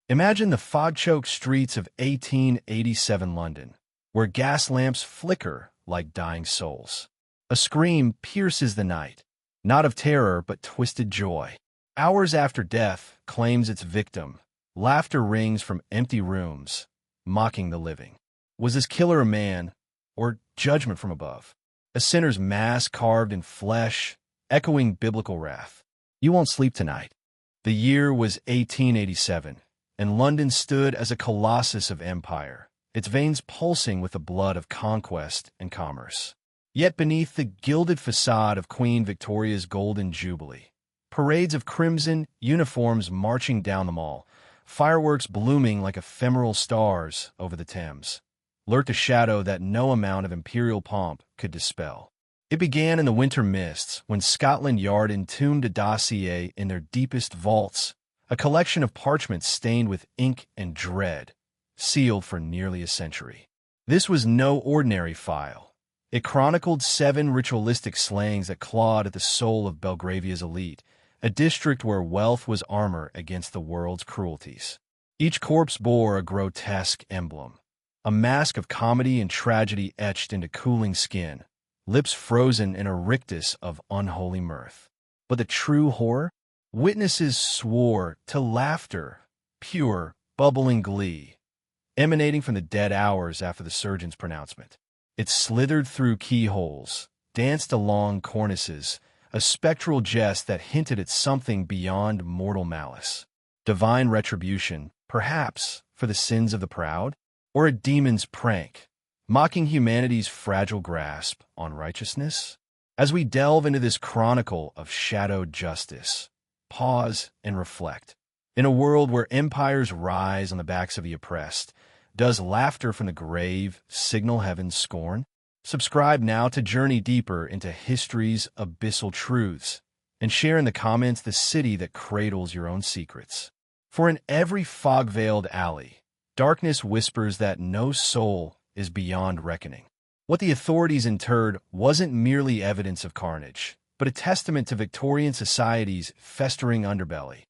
Imagine the fog-choked streets of 1887 London, where gas lamps flicker like dying souls. A scream pierces the night, not of terror but twisted joy. Hours after death claims its victim, laughter rings from empty rooms, mocking the living. Was this killer a man, or judgment from above? A sinner's mask carved in flesh, echoing biblical wrath. You won't sleep tonight. The year was 1887, and London stood as a colossus of empire, its veins pulsing with the blood of conquest and commerce. Yet beneath the gilded facade of Queen Victoria's Golden Jubilee, parades of crimson uniforms marching down the Mall, fireworks blooming like ephemeral stars over the Thames, lurked a shadow that no amount of imperial pomp could dispel. It began in the winter mists when Scotland Yard entombed a dossier in their deepest vaults, a collection of parchments stained with ink and dread, sealed for nearly a century. This was no ordinary file. It chronicled 7 ritualistic slayings that clawed at the soul of Belgravia's elite, a district where wealth was armor against the world's cruelties. Each corpse bore a grotesque emblem, a mask of comedy and tragedy etched into cooling skin, lips frozen in a rictus of unholy mirth. But the true horror? Witnesses swore to laughter, pure, bubbling glee, emanating from the dead hours after the surgeon's pronouncement. It slithered through keyholes, danced along cornices, a spectral jest that hinted at something beyond mortal malice. Divine retribution, perhaps, for the sins of the proud? Or a demon's prank, mocking humanity's fragile grasp on righteousness? As we delve into this chronicle of shadowed justice, pause and reflect. In a world where empires rise on the backs of the oppressed, does laughter from the grave signal heaven's scorn? Subscribe now to journey deeper into history's abyssal truths, and share in the comments the city that cradles your own secrets. For in every fog-veiled alley, darkness whispers that no soul is beyond reckoning. What the authorities interred wasn't merely evidence of carnage, but a testament to Victorian society's festering underbelly.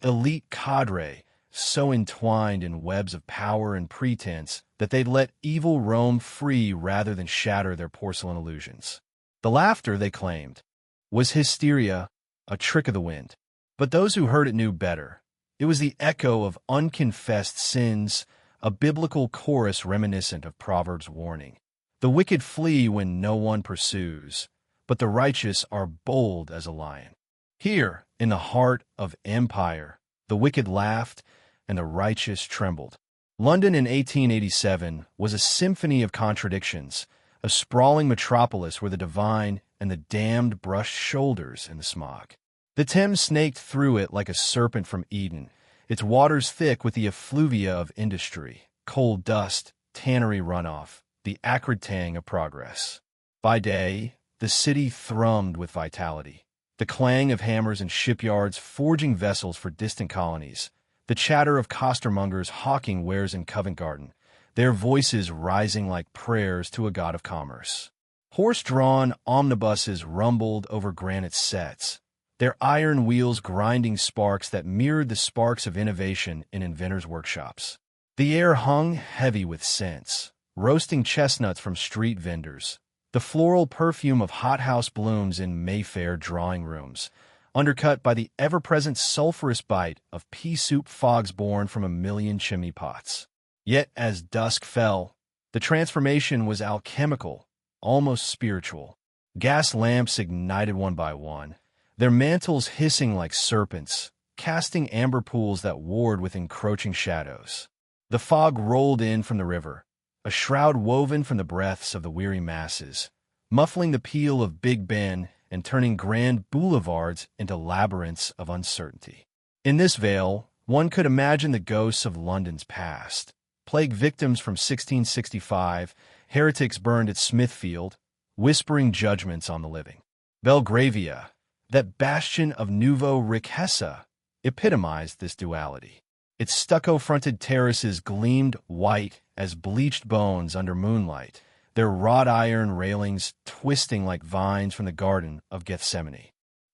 Elite cadre, so entwined in webs of power and pretense that they'd let evil roam free rather than shatter their porcelain illusions. The laughter, they claimed, was hysteria, a trick of the wind. But those who heard it knew better. It was the echo of unconfessed sins, a biblical chorus reminiscent of Proverbs' warning. The wicked flee when no one pursues, but the righteous are bold as a lion. Here, in the heart of empire, the wicked laughed and the righteous trembled. London in 1887 was a symphony of contradictions, a sprawling metropolis where the divine and the damned brushed shoulders in the smog. The Thames snaked through it like a serpent from Eden, its waters thick with the effluvia of industry, coal dust, tannery runoff, the acrid tang of progress. By day, the city thrummed with vitality, the clang of hammers in shipyards forging vessels for distant colonies, the chatter of costermongers hawking wares in Covent Garden, their voices rising like prayers to a god of commerce. Horse-drawn omnibuses rumbled over granite sets, their iron wheels grinding sparks that mirrored the sparks of innovation in inventors' workshops. The air hung heavy with scents, roasting chestnuts from street vendors, the floral perfume of hothouse blooms in Mayfair drawing rooms, undercut by the ever-present sulphurous bite of pea soup fogs born from a million chimney pots. Yet as dusk fell, the transformation was alchemical, almost spiritual. Gas lamps ignited one by one, their mantles hissing like serpents, casting amber pools that warred with encroaching shadows. The fog rolled in from the river, a shroud woven from the breaths of the weary masses, muffling the peal of Big Ben and turning grand boulevards into labyrinths of uncertainty. In this veil, one could imagine the ghosts of London's past. Plague victims from 1665, heretics burned at Smithfield, whispering judgments on the living. Belgravia, that bastion of nouveau riqueza, epitomized this duality. Its stucco-fronted terraces gleamed white as bleached bones under moonlight, their wrought iron railings twisting like vines from the Garden of Gethsemane.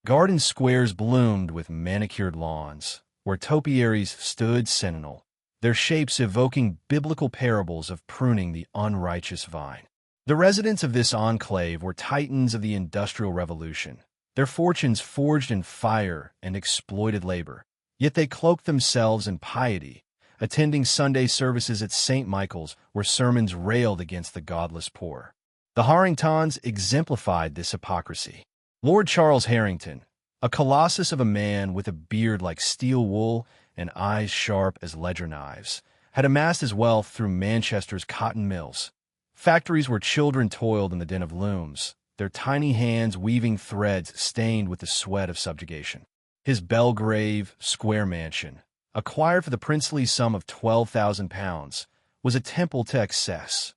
Garden squares bloomed with manicured lawns, where topiaries stood sentinel, their shapes evoking biblical parables of pruning the unrighteous vine. The residents of this enclave were titans of the Industrial Revolution, their fortunes forged in fire and exploited labor. Yet they cloaked themselves in piety, attending Sunday services at St. Michael's where sermons railed against the godless poor. The Harringtons exemplified this hypocrisy. Lord Charles Harrington, a colossus of a man with a beard like steel wool and eyes sharp as ledger knives, had amassed his wealth through Manchester's cotton mills, factories where children toiled in the din of looms, their tiny hands weaving threads stained with the sweat of subjugation. His Belgrave square mansion, acquired for the princely sum of £12,000, was a temple to excess.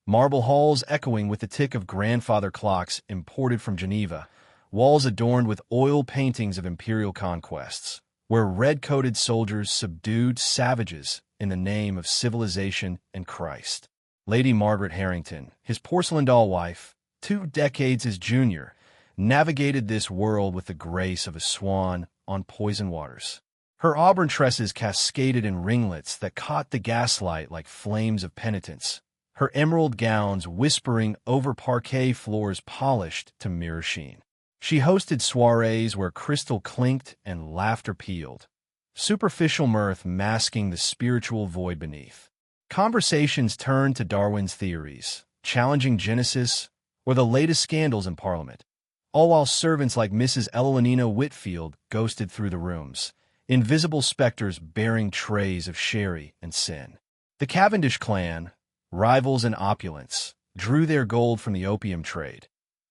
Marble halls echoing with the tick of grandfather clocks imported from Geneva, walls adorned with oil paintings of imperial conquests, where red-coated soldiers subdued savages in the name of civilization and Christ. Lady Margaret Harrington, his porcelain doll wife, 2 decades his junior, navigated this world with the grace of a swan on poison waters. Her auburn tresses cascaded in ringlets that caught the gaslight like flames of penitence, her emerald gowns whispering over parquet floors polished to mirror sheen. She hosted soirees where crystal clinked and laughter pealed, superficial mirth masking the spiritual void beneath. Conversations turned to Darwin's theories, challenging Genesis or the latest scandals in Parliament, all while servants like Mrs. Elenina Whitfield ghosted through the rooms, invisible specters bearing trays of sherry and sin. The Cavendish clan, rivals in opulence, drew their gold from the opium trade.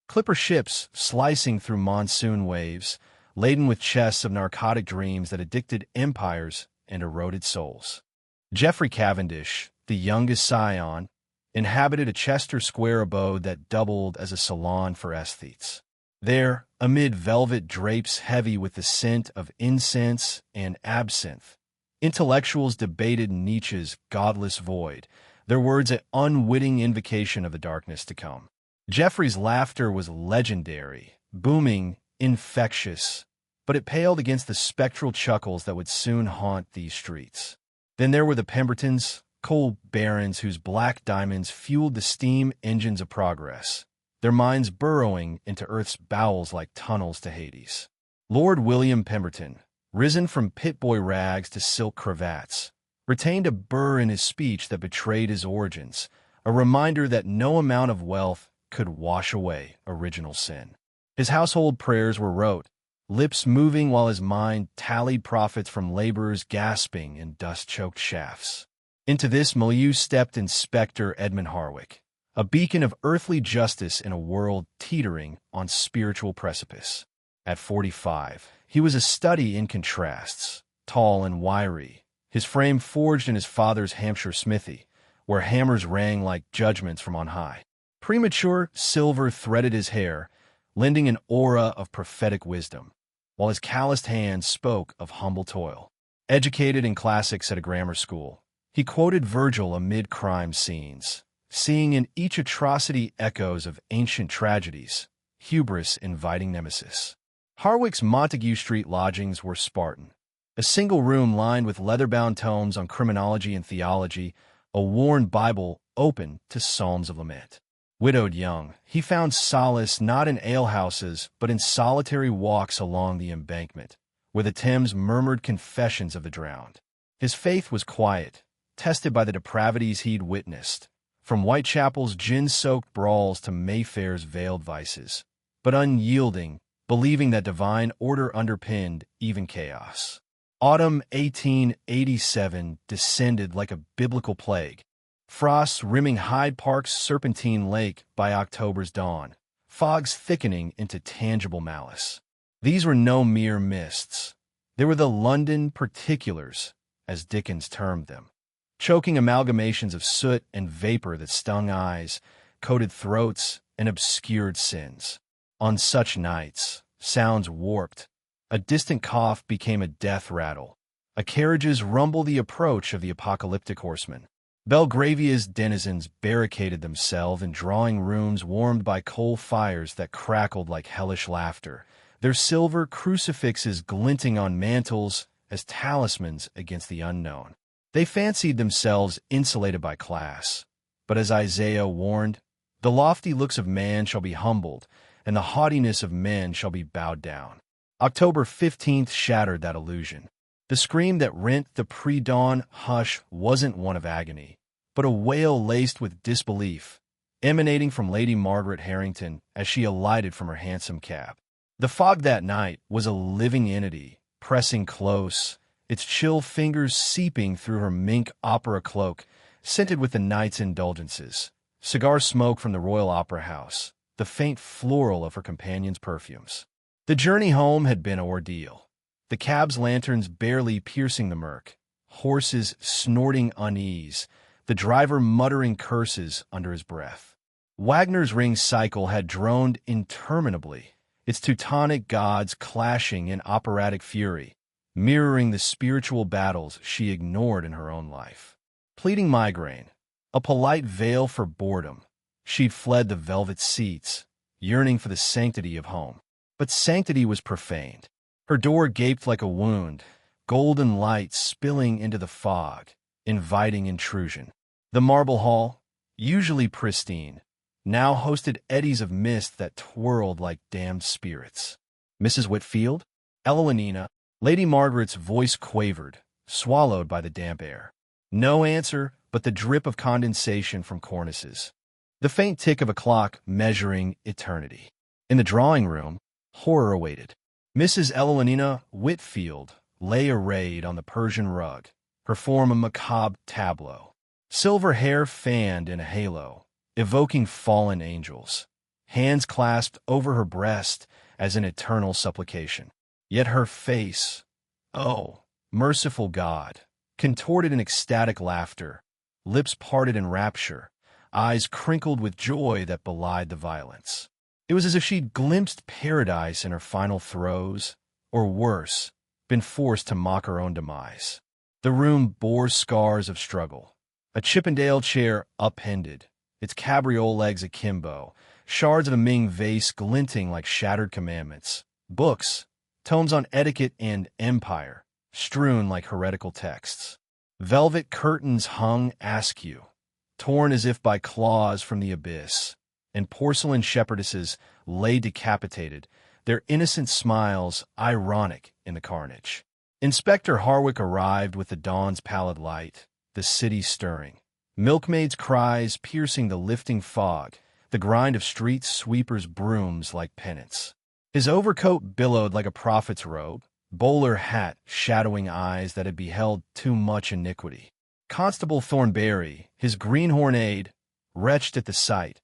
Clipper ships slicing through monsoon waves, laden with chests of narcotic dreams that addicted empires and eroded souls. Geoffrey Cavendish, the youngest scion, inhabited a Chester Square abode that doubled as a salon for aesthetes. There, amid velvet drapes heavy with the scent of incense and absinthe, intellectuals debated Nietzsche's godless void, their words an unwitting invocation of the darkness to come. Geoffrey's laughter was legendary, booming, infectious, but it paled against the spectral chuckles that would soon haunt these streets. Then there were the Pembertons, coal barons whose black diamonds fueled the steam engines of progress, their minds burrowing into Earth's bowels like tunnels to Hades. Lord William Pemberton, risen from pit-boy rags to silk cravats, retained a burr in his speech that betrayed his origins, a reminder that no amount of wealth could wash away original sin. His household prayers were rote, lips moving while his mind tallied profits from laborers gasping in dust-choked shafts. Into this milieu stepped Inspector Edmund Harwick, a beacon of earthly justice in a world teetering on spiritual precipice. At 45, he was a study in contrasts, tall and wiry, his frame forged in his father's Hampshire smithy, where hammers rang like judgments from on high. Premature silver threaded his hair, lending an aura of prophetic wisdom, while his calloused hands spoke of humble toil. Educated in classics at a grammar school, he quoted Virgil amid crime scenes, seeing in each atrocity echoes of ancient tragedies, hubris inviting nemesis. Harwick's Montague Street lodgings were Spartan, a single room lined with leather-bound tomes on criminology and theology, a worn Bible open to psalms of lament. Widowed young, he found solace not in alehouses but in solitary walks along the embankment, where the Thames murmured confessions of the drowned. His faith was quiet, tested by the depravities he'd witnessed, from Whitechapel's gin-soaked brawls to Mayfair's veiled vices, but unyielding, believing that divine order underpinned even chaos. Autumn 1887 descended like a biblical plague, frosts rimming Hyde Park's Serpentine Lake by October's dawn, fogs thickening into tangible malice. These were no mere mists. They were the London particulars, as Dickens termed them, choking amalgamations of soot and vapor that stung eyes, coated throats, and obscured sins. On such nights, sounds warped. A distant cough became a death rattle. A carriage's rumble the approach of the apocalyptic horseman. Belgravia's denizens barricaded themselves in drawing rooms warmed by coal fires that crackled like hellish laughter, their silver crucifixes glinting on mantels as talismans against the unknown. They fancied themselves insulated by class, but as Isaiah warned, the lofty looks of man shall be humbled, and the haughtiness of men shall be bowed down. October 15th shattered that illusion. The scream that rent the pre-dawn hush wasn't one of agony, but a wail laced with disbelief, emanating from Lady Margaret Harrington as she alighted from her hansom cab. The fog that night was a living entity, pressing close, its chill fingers seeping through her mink opera cloak, scented with the night's indulgences, cigar smoke from the Royal Opera House, the faint floral of her companion's perfumes. The journey home had been an ordeal, the cab's lanterns barely piercing the murk, horses snorting unease, the driver muttering curses under his breath. Wagner's Ring cycle had droned interminably, its Teutonic gods clashing in operatic fury, mirroring the spiritual battles she ignored in her own life. Pleading migraine, a polite veil for boredom, she'd fled the velvet seats, yearning for the sanctity of home. But sanctity was profaned. Her door gaped like a wound, golden light spilling into the fog, inviting intrusion. The marble hall, usually pristine, now hosted eddies of mist that twirled like damned spirits. "Mrs. Whitfield?" Evelina, Lady Margaret's voice quavered, swallowed by the damp air. No answer but the drip of condensation from cornices, the faint tick of a clock measuring eternity. In the drawing room, horror awaited. Mrs. Evelina Whitfield lay arrayed on the Persian rug, her form a macabre tableau. Silver hair fanned in a halo, evoking fallen angels, hands clasped over her breast as in eternal supplication. Yet her face, oh, merciful God, contorted in ecstatic laughter, lips parted in rapture, eyes crinkled with joy that belied the violence. It was as if she'd glimpsed paradise in her final throes, or worse, been forced to mock her own demise. The room bore scars of struggle. A Chippendale chair upended, its cabriole legs akimbo, shards of a Ming vase glinting like shattered commandments, books, tomes on etiquette and empire, strewn like heretical texts. Velvet curtains hung askew, torn as if by claws from the abyss, and porcelain shepherdesses lay decapitated, their innocent smiles ironic in the carnage. Inspector Harwick arrived with the dawn's pallid light, the city stirring. Milkmaids' cries piercing the lifting fog, the grind of street sweepers' brooms like pennants. His overcoat billowed like a prophet's robe, bowler hat shadowing eyes that had beheld too much iniquity. Constable Thornberry, his greenhorn aide, retched at the sight,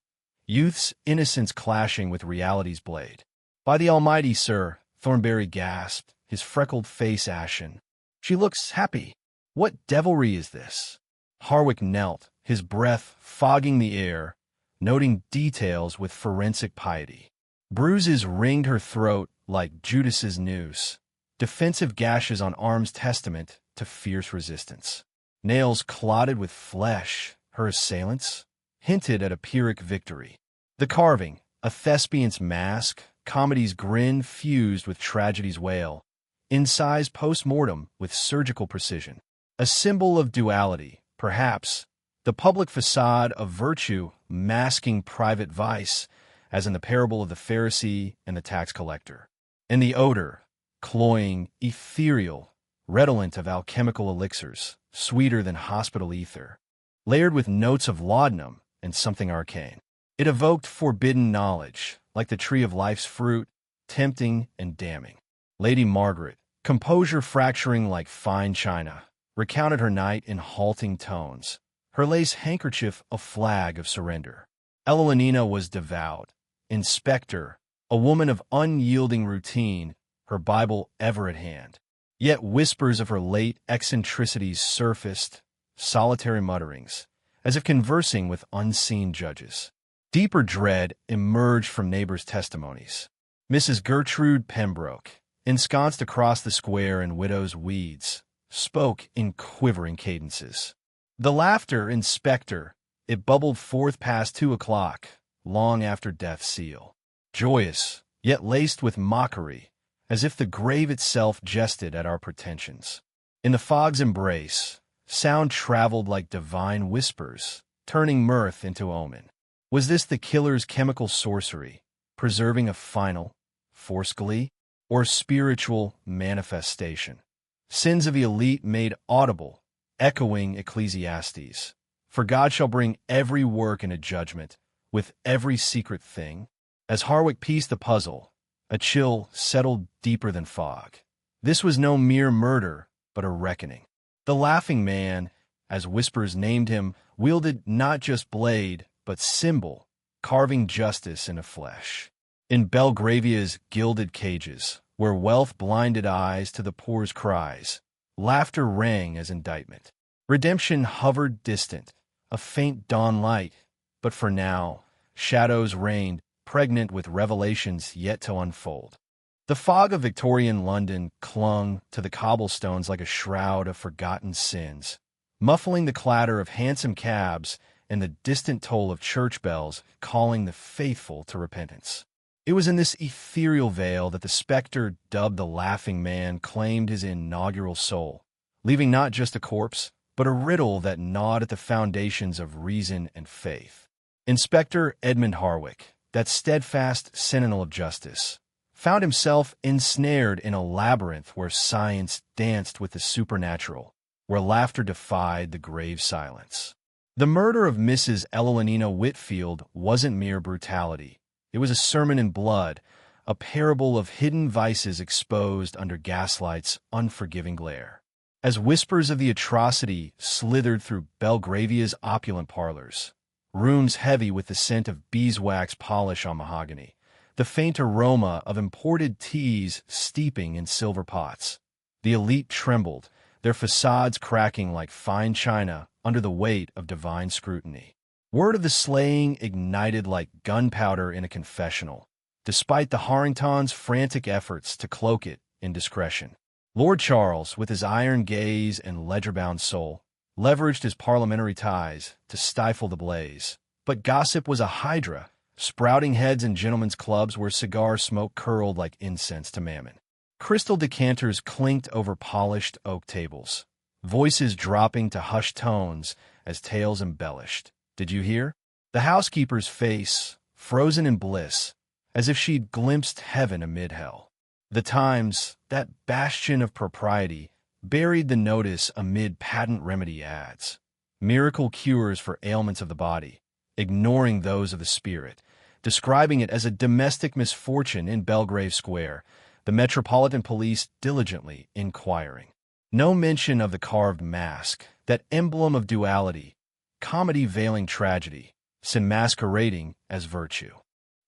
youth's innocence clashing with reality's blade. "By the Almighty, sir," Thornberry gasped, his freckled face ashen. "She looks happy. What devilry is this?" Harwick knelt, his breath fogging the air, noting details with forensic piety. Bruises ringed her throat like Judas's noose, defensive gashes on arms testament to fierce resistance. Nails clotted with flesh, her assailants, hinted at a Pyrrhic victory. The carving, a thespian's mask, comedy's grin fused with tragedy's wail, incised post-mortem with surgical precision. A symbol of duality, perhaps, the public facade of virtue masking private vice, as in the parable of the Pharisee and the tax collector. And the odor, cloying, ethereal, redolent of alchemical elixirs, sweeter than hospital ether, layered with notes of laudanum and something arcane. It evoked forbidden knowledge, like the tree of life's fruit, tempting and damning. Lady Margaret, composure fracturing like fine china, recounted her night in halting tones, her lace handkerchief a flag of surrender. Evelina was devout, Inspector, a woman of unyielding routine, her Bible ever at hand. Yet whispers of her late eccentricities surfaced, solitary mutterings, as if conversing with unseen judges. Deeper dread emerged from neighbors' testimonies. Mrs. Gertrude Pembroke, ensconced across the square in widow's weeds, spoke in quivering cadences. The laughter, Inspector, it bubbled forth past 2 o'clock, long after death's seal. Joyous, yet laced with mockery, as if the grave itself jested at our pretensions. In the fog's embrace, sound traveled like divine whispers, turning mirth into omen. Was this the killer's chemical sorcery, preserving a final, forced glee, or spiritual manifestation? Sins of the elite made audible, echoing Ecclesiastes. For God shall bring every work into judgment, with every secret thing. As Harwick pieced the puzzle, a chill settled deeper than fog. This was no mere murder, but a reckoning. The Laughing Man, as whispers named him, wielded not just blade, but symbol, carving justice into flesh. In Belgravia's gilded cages, where wealth blinded eyes to the poor's cries, laughter rang as indictment. Redemption hovered distant, a faint dawn light, but for now, shadows reigned, pregnant with revelations yet to unfold. The fog of Victorian London clung to the cobblestones like a shroud of forgotten sins, muffling the clatter of hansom cabs and the distant toll of church bells calling the faithful to repentance. It was in this ethereal veil that the specter dubbed the Laughing Man claimed his inaugural soul, leaving not just a corpse, but a riddle that gnawed at the foundations of reason and faith. Inspector Edmund Harwick, that steadfast sentinel of justice, found himself ensnared in a labyrinth where science danced with the supernatural, where laughter defied the grave silence. The murder of Mrs. Elenina Whitfield wasn't mere brutality. It was a sermon in blood, a parable of hidden vices exposed under gaslight's unforgiving glare. As whispers of the atrocity slithered through Belgravia's opulent parlors, rooms heavy with the scent of beeswax polish on mahogany, the faint aroma of imported teas steeping in silver pots, the elite trembled, their facades cracking like fine china under the weight of divine scrutiny. Word of the slaying ignited like gunpowder in a confessional, despite the Harringtons' frantic efforts to cloak it in discretion. Lord Charles, with his iron gaze and ledger-bound soul, leveraged his parliamentary ties to stifle the blaze. But gossip was a hydra, sprouting heads in gentlemen's clubs where cigar smoke curled like incense to Mammon. Crystal decanters clinked over polished oak tables, voices dropping to hushed tones as tales embellished. Did you hear? The housekeeper's face, frozen in bliss, as if she'd glimpsed heaven amid hell. The Times, that bastion of propriety, buried the notice amid patent remedy ads. Miracle cures for ailments of the body, ignoring those of the spirit, describing it as a domestic misfortune in Belgrave Square, the Metropolitan Police diligently inquiring. No mention of the carved mask, that emblem of duality, comedy veiling tragedy, sin masquerading as virtue.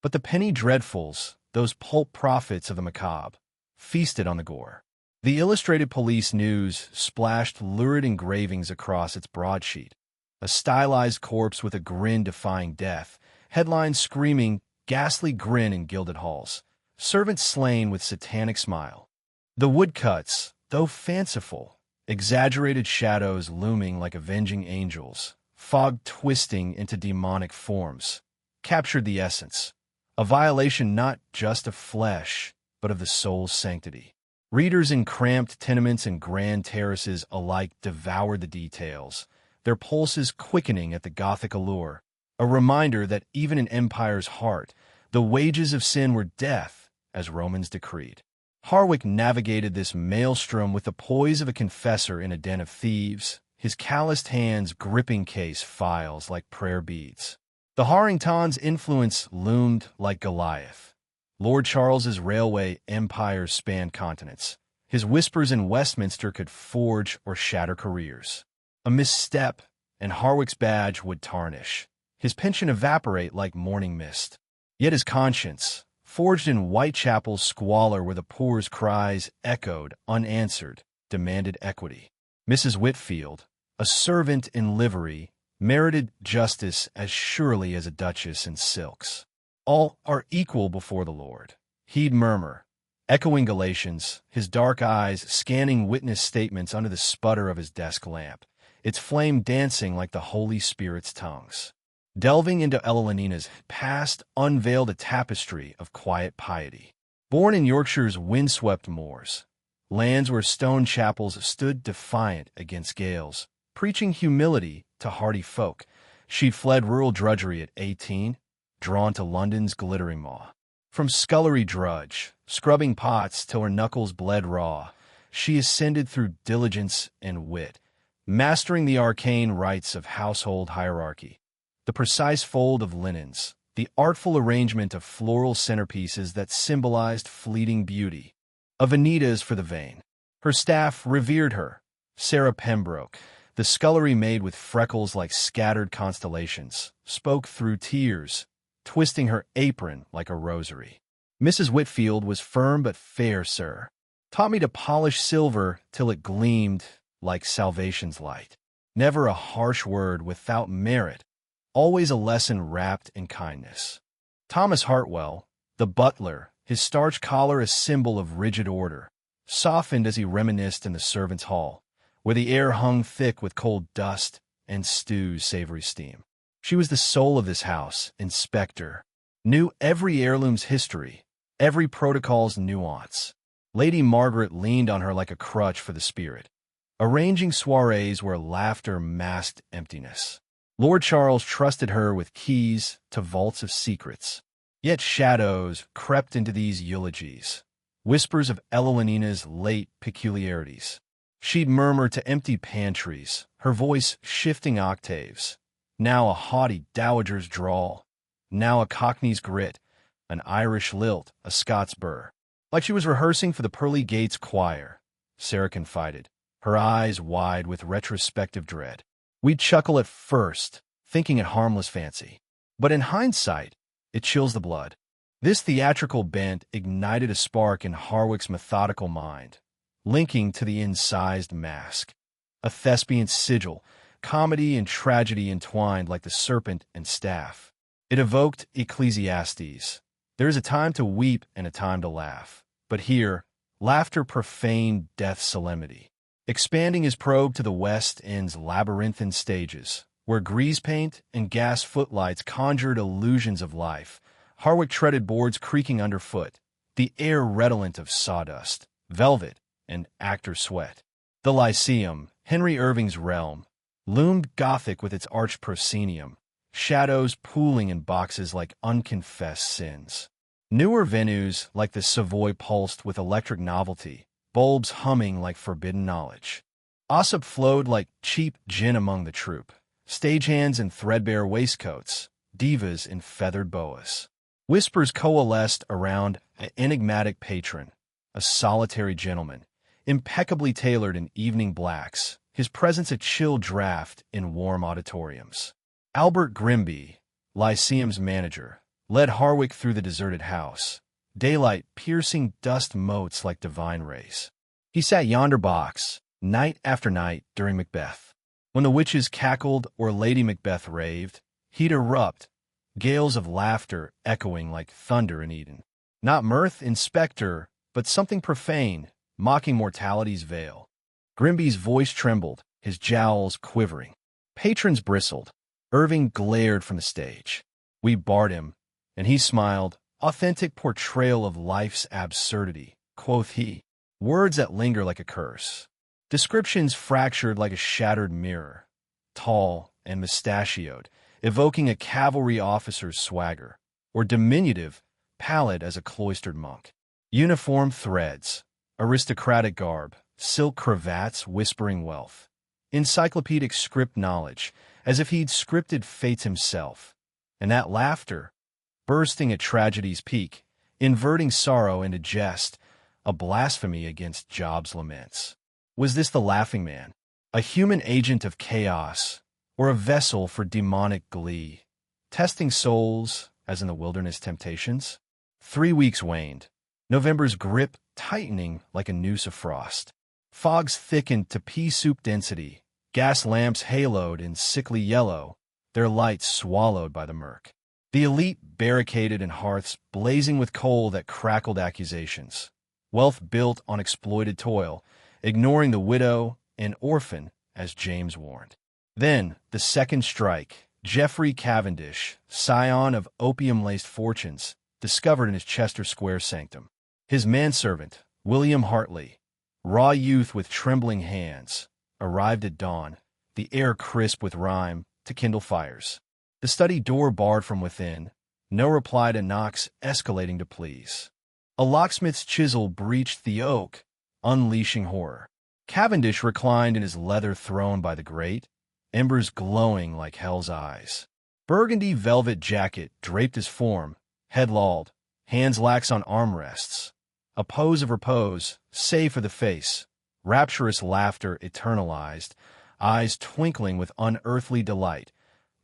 But the penny dreadfuls, those pulp prophets of the macabre, feasted on the gore. The Illustrated Police News splashed lurid engravings across its broadsheet. A stylized corpse with a grin defying death, headlines screaming, ghastly grin in gilded halls, servants slain with satanic smile. The woodcuts, though fanciful, exaggerated shadows looming like avenging angels, fog twisting into demonic forms, captured the essence. A violation not just of flesh, but of the soul's sanctity. Readers in cramped tenements and grand terraces alike devoured the details, their pulses quickening at the Gothic allure, a reminder that even in empire's heart, the wages of sin were death, as Romans decreed. Harwick navigated this maelstrom with the poise of a confessor in a den of thieves, his calloused hands gripping case files like prayer beads. The Harringtons' influence loomed like Goliath. Lord Charles's railway empire spanned continents. His whispers in Westminster could forge or shatter careers. A misstep, and Harwick's badge would tarnish, his pension evaporate like morning mist. Yet his conscience, forged in Whitechapel's squalor where the poor's cries echoed unanswered, demanded equity. Mrs. Whitfield, a servant in livery, merited justice as surely as a duchess in silks. All are equal before the Lord, he'd murmur, echoing Galatians, his dark eyes scanning witness statements under the sputter of his desk lamp, its flame dancing like the Holy Spirit's tongues. Delving into Elenina's past unveiled a tapestry of quiet piety. Born in Yorkshire's windswept moors, lands where stone chapels stood defiant against gales, preaching humility to hardy folk, she'd fled rural drudgery at 18, drawn to London's glittering maw. From scullery drudge, scrubbing pots till her knuckles bled raw, she ascended through diligence and wit, mastering the arcane rites of household hierarchy. The precise fold of linens, the artful arrangement of floral centerpieces that symbolized fleeting beauty, a vanitas for the vain. Her staff revered her, Sarah Pembroke, the scullery maid with freckles like scattered constellations, spoke through tears, twisting her apron like a rosary. Mrs. Whitfield was firm but fair, sir. Taught me to polish silver till it gleamed like salvation's light. Never a harsh word without merit, always a lesson wrapped in kindness. Thomas Hartwell, the butler, his starched collar a symbol of rigid order, softened as he reminisced in the servants' hall, where the air hung thick with cold dust and stew's savory steam. She was the soul of this house, inspector, knew every heirloom's history, every protocol's nuance. Lady Margaret leaned on her like a crutch for the spirit, arranging soirees where laughter masked emptiness. Lord Charles trusted her with keys to vaults of secrets. Yet shadows crept into these eulogies, whispers of Eloanina's late peculiarities. She'd murmur to empty pantries, her voice shifting octaves, now a haughty dowager's drawl, now a cockney's grit, an Irish lilt, a Scots burr. Like she was rehearsing for the Pearly Gates choir, Sarah confided, her eyes wide with retrospective dread. We'd chuckle at first, thinking it harmless fancy. But in hindsight, it chills the blood. This theatrical bent ignited a spark in Harwick's methodical mind, linking to the incised mask. A thespian sigil, comedy and tragedy entwined like the serpent and staff. It evoked Ecclesiastes. There is a time to weep and a time to laugh. But here, laughter profaned death's solemnity. Expanding his probe to the West End's labyrinthine stages, where grease paint and gas footlights conjured illusions of life, Harwick treaded boards creaking underfoot, the air redolent of sawdust, velvet, and actor sweat. The Lyceum, Henry Irving's realm, loomed Gothic with its arched proscenium, shadows pooling in boxes like unconfessed sins. Newer venues like the Savoy pulsed with electric novelty, bulbs humming like forbidden knowledge. Ossip flowed like cheap gin among the troupe, stagehands in threadbare waistcoats, divas in feathered boas. Whispers coalesced around an enigmatic patron, a solitary gentleman, impeccably tailored in evening blacks, his presence a chill draft in warm auditoriums. Albert Grimby, Lyceum's manager, led Harwick through the deserted house, daylight piercing dust motes like divine rays. He sat yonder box, night after night during Macbeth. When the witches cackled or Lady Macbeth raved, he'd erupt, gales of laughter echoing like thunder in Eden. Not mirth in spectre, but something profane, mocking mortality's veil. Grimby's voice trembled, his jowls quivering. Patrons bristled. Irving glared from the stage. We barred him, and he smiled. Authentic portrayal of life's absurdity, quoth he. Words that linger like a curse. Descriptions fractured like a shattered mirror. Tall and mustachioed, evoking a cavalry officer's swagger, or diminutive, pallid as a cloistered monk. Uniform threads, aristocratic garb, silk cravats whispering wealth. Encyclopedic script knowledge, as if he'd scripted fates himself. And that laughter, bursting at tragedy's peak, inverting sorrow into jest, a blasphemy against Job's laments. Was this the laughing man, a human agent of chaos, or a vessel for demonic glee, testing souls as in the wilderness temptations? 3 weeks waned, November's grip tightening like a noose of frost. Fogs thickened to pea-soup density, gas lamps haloed in sickly yellow, their lights swallowed by the murk. The elite barricaded in hearths blazing with coal that crackled accusations. Wealth built on exploited toil, ignoring the widow and orphan, as James warned. Then, the second strike, Geoffrey Cavendish, scion of opium-laced fortunes, discovered in his Chester Square sanctum. His manservant, William Hartley, raw youth with trembling hands, arrived at dawn, the air crisp with rime, to kindle fires. The study door barred from within, no reply to knocks escalating to pleas. A locksmith's chisel breached the oak, unleashing horror. Cavendish reclined in his leather throne by the grate, embers glowing like hell's eyes. Burgundy velvet jacket draped his form, head lolled, hands lax on armrests. A pose of repose, save for the face, rapturous laughter eternalized, eyes twinkling with unearthly delight,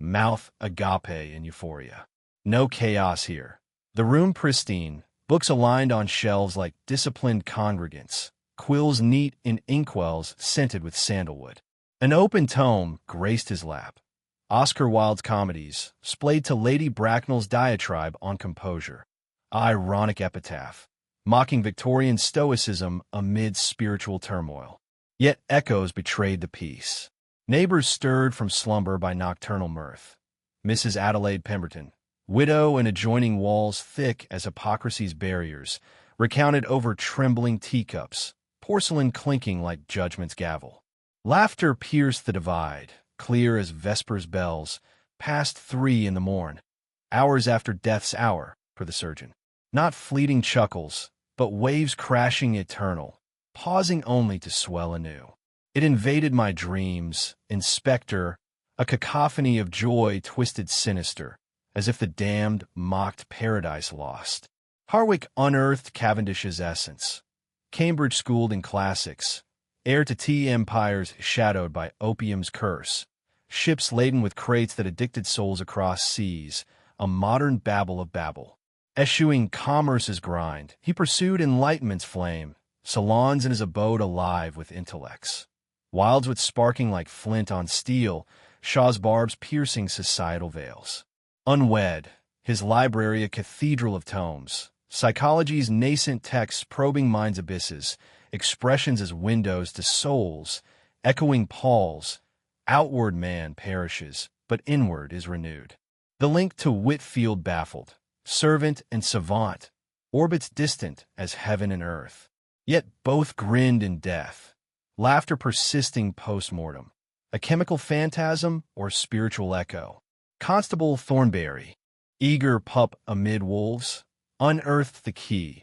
mouth agape in euphoria. No chaos here. The room pristine, books aligned on shelves like disciplined congregants, quills neat in inkwells scented with sandalwood. An open tome graced his lap. Oscar Wilde's comedies, splayed to Lady Bracknell's diatribe on composure. Ironic epitaph, mocking Victorian stoicism amid spiritual turmoil. Yet echoes betrayed the peace. Neighbors stirred from slumber by nocturnal mirth. Mrs. Adelaide Pemberton, widow and adjoining walls thick as hypocrisy's barriers, recounted over trembling teacups, porcelain clinking like judgment's gavel. Laughter pierced the divide, clear as Vespers bells, past 3 in the morn, hours after death's hour, for the surgeon. Not fleeting chuckles, but waves crashing eternal, pausing only to swell anew. It invaded my dreams, inspector, a cacophony of joy twisted sinister, as if the damned mocked paradise lost. Harwick unearthed Cavendish's essence. Cambridge schooled in classics, heir to tea empires shadowed by opium's curse, ships laden with crates that addicted souls across seas, a modern babble of babble. Eschewing commerce's grind, he pursued enlightenment's flame, salons in his abode alive with intellects. Wilde's wit sparking like flint on steel, Shaw's barbs piercing societal veils. Unwed, his library a cathedral of tomes, psychology's nascent texts probing mind's abysses, expressions as windows to souls, echoing Paul's, outward man perishes, but inward is renewed. The link to Whitfield baffled, servant and savant, orbits distant as heaven and earth. Yet both grinned in death, laughter persisting post-mortem, a chemical phantasm or spiritual echo. Constable Thornberry, eager pup amid wolves, unearthed the key,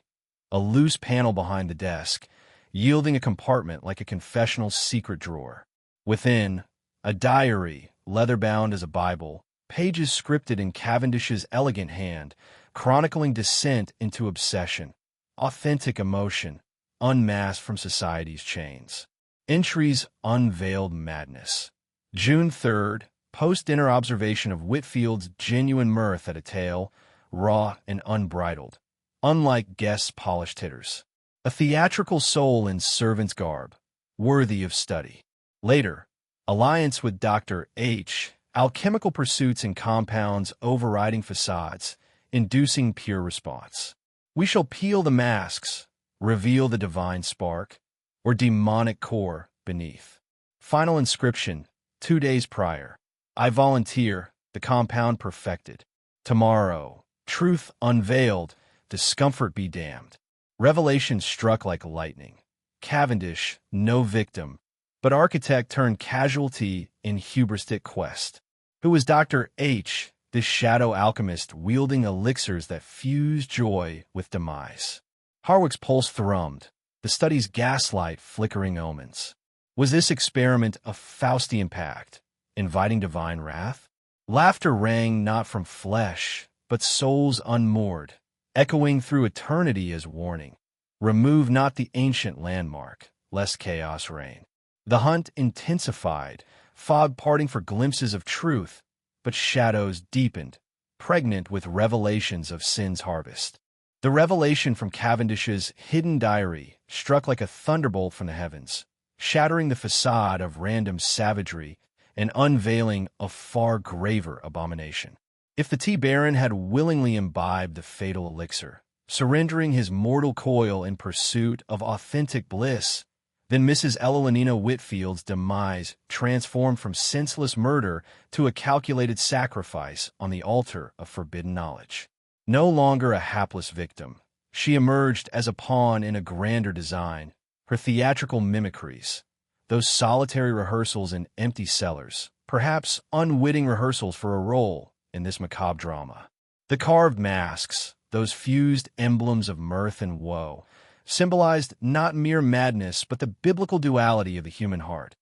a loose panel behind the desk, yielding a compartment like a confessional secret drawer. Within, a diary, leather-bound as a Bible, pages scripted in Cavendish's elegant hand, chronicling descent into obsession, authentic emotion, unmasked from society's chains. Entries unveiled madness. June 3rd, post-dinner observation of Whitfield's genuine mirth at a tale, raw and unbridled, unlike guests' polished hitters. A theatrical soul in servant's garb, worthy of study. Later, alliance with Dr. H., alchemical pursuits and compounds overriding facades, inducing pure response. We shall peel the masks, reveal the divine spark, or demonic core beneath. Final inscription, 2 days prior. I volunteer, the compound perfected. Tomorrow, truth unveiled, discomfort be damned. Revelation struck like lightning. Cavendish, no victim, but architect turned casualty in hubristic quest. Who was Dr. H., this shadow alchemist wielding elixirs that fuse joy with demise? Harwick's pulse thrummed, the study's gaslight flickering omens. Was this experiment a Faustian pact, inviting divine wrath? Laughter rang not from flesh, but souls unmoored, echoing through eternity as warning. Remove not the ancient landmark, lest chaos reign. The hunt intensified, fog parting for glimpses of truth, but shadows deepened, pregnant with revelations of sin's harvest. The revelation from Cavendish's hidden diary struck like a thunderbolt from the heavens, shattering the facade of random savagery and unveiling a far graver abomination. If the tea baron had willingly imbibed the fatal elixir, surrendering his mortal coil in pursuit of authentic bliss, then Mrs. Ellalinina Whitfield's demise transformed from senseless murder to a calculated sacrifice on the altar of forbidden knowledge. No longer a hapless victim, She emerged as a pawn in a grander design, her theatrical mimicries, those solitary rehearsals in empty cellars, perhaps unwitting rehearsals for a role in this macabre drama. The carved masks, those fused emblems of mirth and woe, symbolized not mere madness but the biblical duality of the human heart.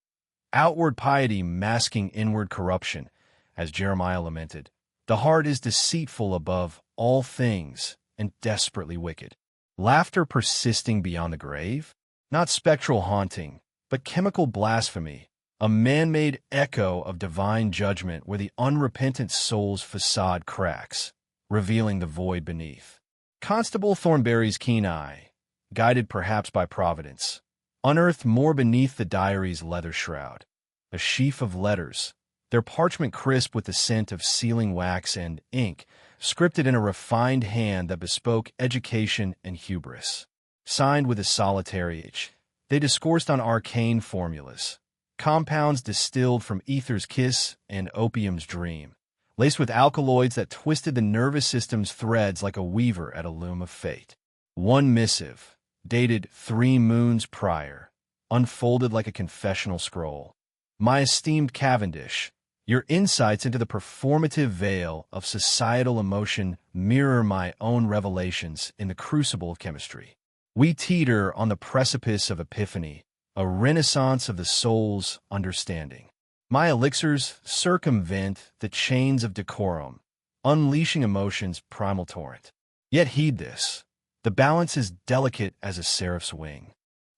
Outward piety masking inward corruption, as Jeremiah lamented. The heart is deceitful above all things and desperately wicked. Laughter persisting beyond the grave? Not spectral haunting, but chemical blasphemy, a man-made echo of divine judgment where the unrepentant soul's facade cracks, revealing the void beneath. Constable Thornberry's keen eye, guided perhaps by Providence, unearthed more beneath the diary's leather shroud. A sheaf of letters, their parchment crisp with the scent of sealing wax and ink, scripted in a refined hand that bespoke education and hubris. Signed with a solitary H, they discoursed on arcane formulas, compounds distilled from ether's kiss and opium's dream, laced with alkaloids that twisted the nervous system's threads like a weaver at a loom of fate. One missive, dated 3 moons prior, unfolded like a confessional scroll. My esteemed Cavendish, your insights into the performative veil of societal emotion mirror my own revelations in the crucible of chemistry. We teeter on the precipice of epiphany, a renaissance of the soul's understanding. My elixirs circumvent the chains of decorum, unleashing emotion's primal torrent. Yet heed this, the balance is delicate as a seraph's wing.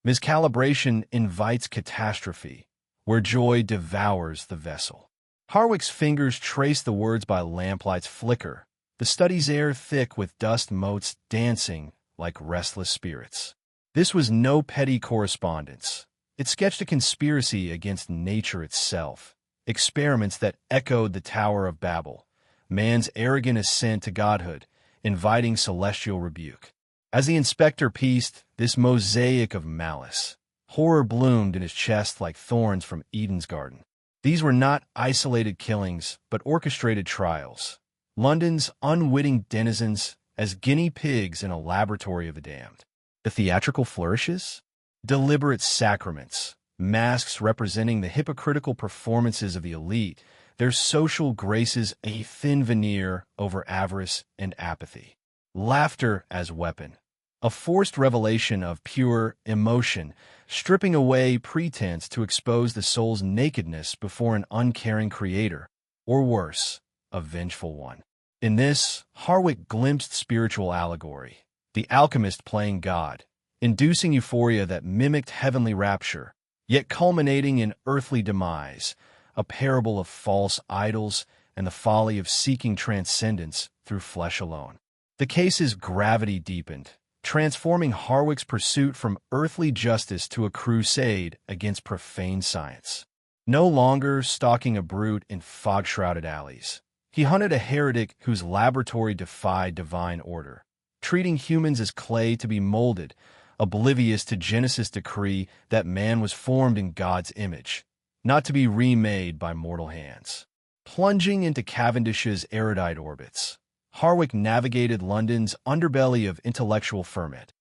Miscalibration invites catastrophe, where joy devours the vessel. Harwick's fingers trace the words by lamplight's flicker, the study's air thick with dust motes dancing like restless spirits. This was no petty correspondence. It sketched a conspiracy against nature itself, experiments that echoed the Tower of Babel, man's arrogant ascent to godhood, inviting celestial rebuke. As the inspector pieced this mosaic of malice, horror bloomed in his chest like thorns from Eden's garden. These were not isolated killings, but orchestrated trials. London's unwitting denizens as guinea pigs in a laboratory of the damned. The theatrical flourishes? Deliberate sacraments, masks representing the hypocritical performances of the elite, their social graces a thin veneer over avarice and apathy. Laughter as weapon, a forced revelation of pure emotion, stripping away pretense to expose the soul's nakedness before an uncaring creator, or worse, a vengeful one. In this, Harwick glimpsed spiritual allegory, the alchemist playing God, inducing euphoria that mimicked heavenly rapture, yet culminating in earthly demise, a parable of false idols and the folly of seeking transcendence through flesh alone. The case's gravity deepened, transforming Harwick's pursuit from earthly justice to a crusade against profane science. No longer stalking a brute in fog-shrouded alleys, he hunted a heretic whose laboratory defied divine order, treating humans as clay to be molded, oblivious to Genesis' decree that man was formed in God's image, not to be remade by mortal hands. Plunging into Cavendish's erudite orbits, Harwick navigated London's underbelly of intellectual ferment,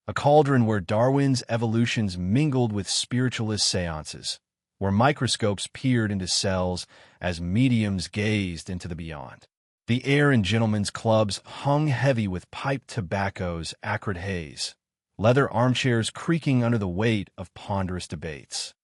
a cauldron where Darwin's evolutions mingled with spiritualist seances, where microscopes peered into cells as mediums gazed into the beyond. The air in gentlemen's clubs hung heavy with piped tobacco's acrid haze, leather armchairs creaking under the weight of ponderous debates,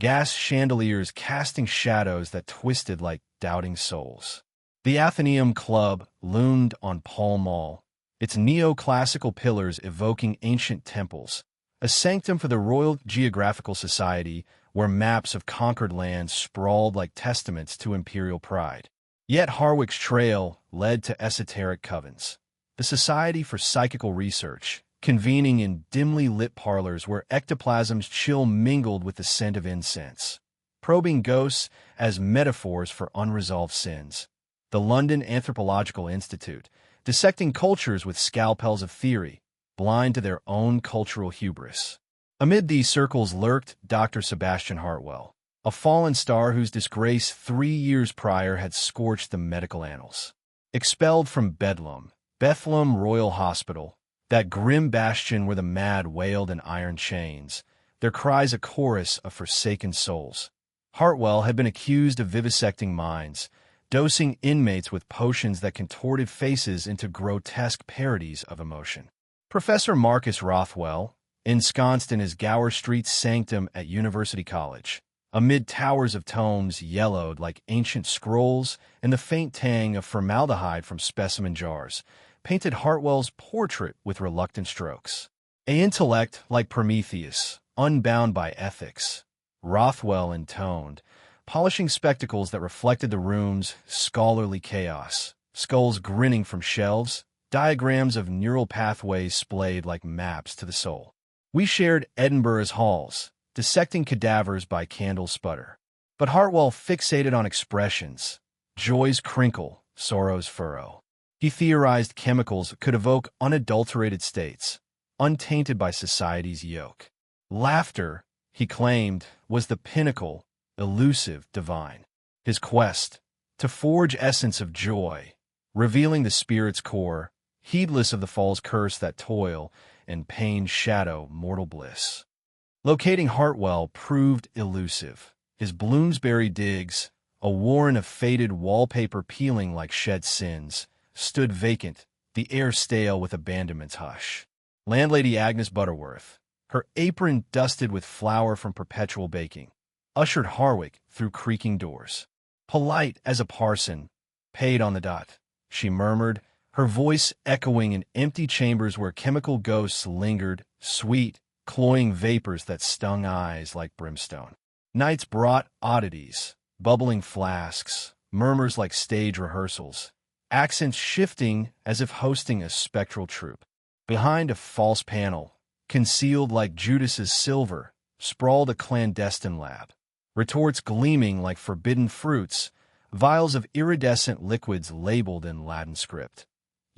gas chandeliers casting shadows that twisted like doubting souls. The Athenaeum Club loomed on Pall Mall, its neoclassical pillars evoking ancient temples, a sanctum for the Royal Geographical Society where maps of conquered lands sprawled like testaments to imperial pride. Yet Harwick's trail led to esoteric covens, the Society for Psychical Research, convening in dimly lit parlors where ectoplasm's chill mingled with the scent of incense, probing ghosts as metaphors for unresolved sins. The London Anthropological Institute, dissecting cultures with scalpels of theory, blind to their own cultural hubris. Amid these circles lurked Dr. Sebastian Hartwell, a fallen star whose disgrace 3 years prior had scorched the medical annals. Expelled from Bedlam, Bethlehem Royal Hospital, that grim bastion where the mad wailed in iron chains, their cries a chorus of forsaken souls. Hartwell had been accused of vivisecting minds, dosing inmates with potions that contorted faces into grotesque parodies of emotion. Professor Marcus Rothwell, ensconced in his Gower Street sanctum at University College, amid towers of tomes yellowed like ancient scrolls and the faint tang of formaldehyde from specimen jars, painted Hartwell's portrait with reluctant strokes. An intellect like Prometheus, unbound by ethics, Rothwell intoned, polishing spectacles that reflected the room's scholarly chaos, skulls grinning from shelves, diagrams of neural pathways splayed like maps to the soul. We shared Edinburgh's halls, dissecting cadavers by candle sputter. But Hartwell fixated on expressions, joy's crinkle, sorrow's furrow. He theorized chemicals could evoke unadulterated states, untainted by society's yoke. Laughter, he claimed, was the pinnacle, elusive, divine. His quest, to forge essence of joy, revealing the spirit's core, heedless of the fall's curse that toil and pain shadow mortal bliss. Locating Hartwell proved elusive. His Bloomsbury digs, a warren of faded wallpaper peeling like shed sins, stood vacant, the air stale with abandonment's hush. Landlady Agnes Butterworth, her apron dusted with flour from perpetual baking, ushered Harwick through creaking doors. Polite as a parson, paid on the dot, she murmured, her voice echoing in empty chambers where chemical ghosts lingered, sweet, cloying vapors that stung eyes like brimstone. Nights brought oddities, bubbling flasks, murmurs like stage rehearsals, accents shifting as if hosting a spectral troupe. Behind a false panel, concealed like Judas's silver, sprawled a clandestine lab. Retorts gleaming like forbidden fruits, vials of iridescent liquids labeled in Latin script.